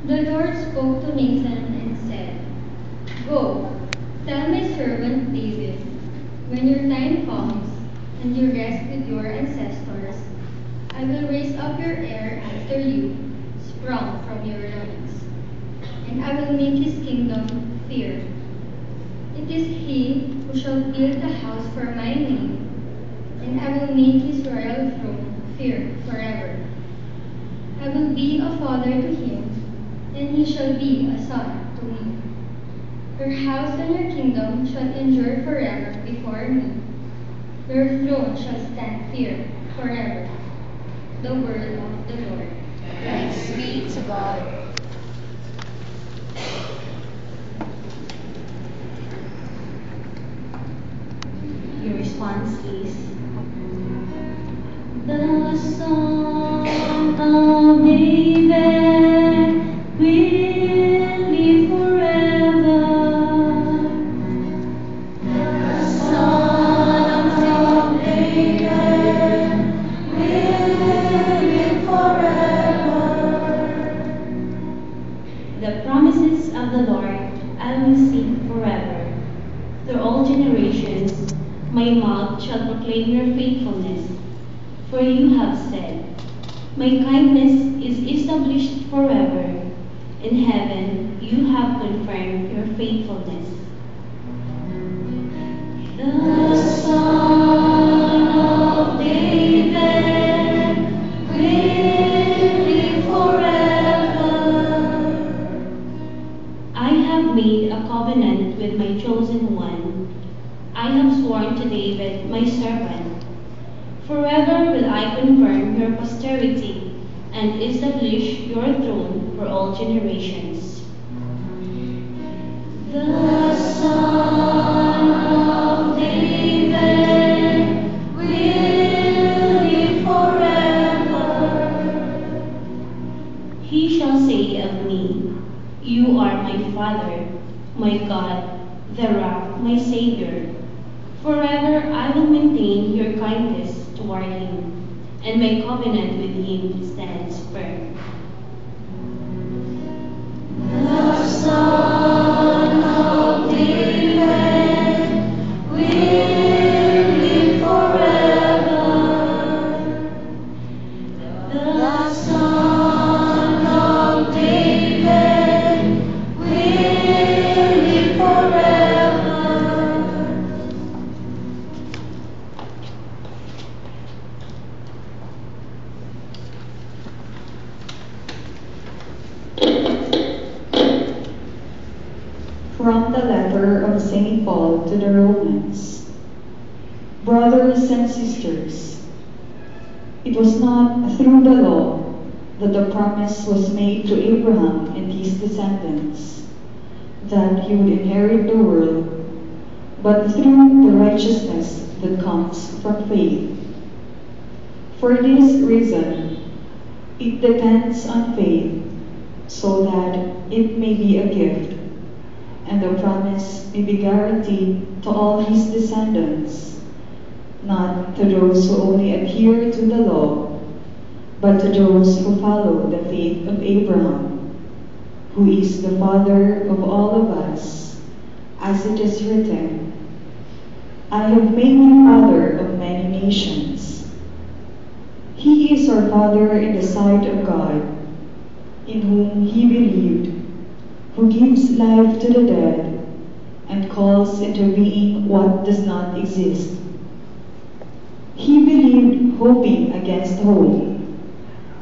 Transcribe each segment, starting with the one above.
The Lord spoke to Nathan and said, "Go, tell my servant David, when your time comes and you rest with your ancestors, I will raise up your heir after you, sprung from your loins, and I will make his kingdom fear. It is he who shall build a house for my name, and I will make his royal throne fear forever. I will be a father to him, and he shall be a son to me. Your house and your kingdom shall endure forever before me. Your throne shall stand firm forever." The word of the Lord. Thanks be to God. Your response is, the Son of David will live forever. The Son of David will live forever. The promises of the Lord I will sing forever. Through all generations, my mouth shall proclaim your faithfulness. For you have said, my kindness is established forever. In heaven, you have confirmed your faithfulness. The Son of David will live forever. I have made a covenant with my chosen one. I have sworn to David, my servant. Forever will I confirm your posterity and establish your throne for all generations. The Son of David will live forever. He shall say of me, you are my Father, my God, the Rock, my Savior. Forever I will maintain your kindness toward him, and my covenant with him stands firm. The Son of David will live forever. The Son of David will live forever. From the letter of St. Paul to the Romans. Brothers and sisters, it was not through the law that the promise was made to Abraham and his descendants, that he would inherit the world, but through the righteousness that comes from faith. For this reason, it depends on faith, so that it may be a gift, and the promise may be guaranteed to all his descendants, not to those who only adhere to the law, but to those who follow the faith of Abraham, who is the father of all of us, as it is written, I have made you father of many nations. He is our father in the sight of God, in whom he believed, who gives life to the dead and calls into being what does not exist. He believed, hoping against hope,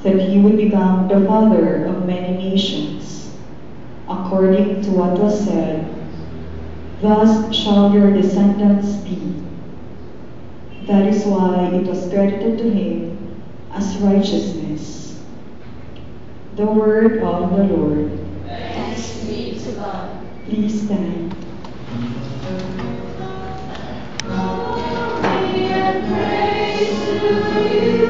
that he would become the father of many nations, according to what was said, thus shall your descendants be. That is why it was credited to him as righteousness. The word of the Lord. Thanks be to God. Please stand. Glory and praise to you.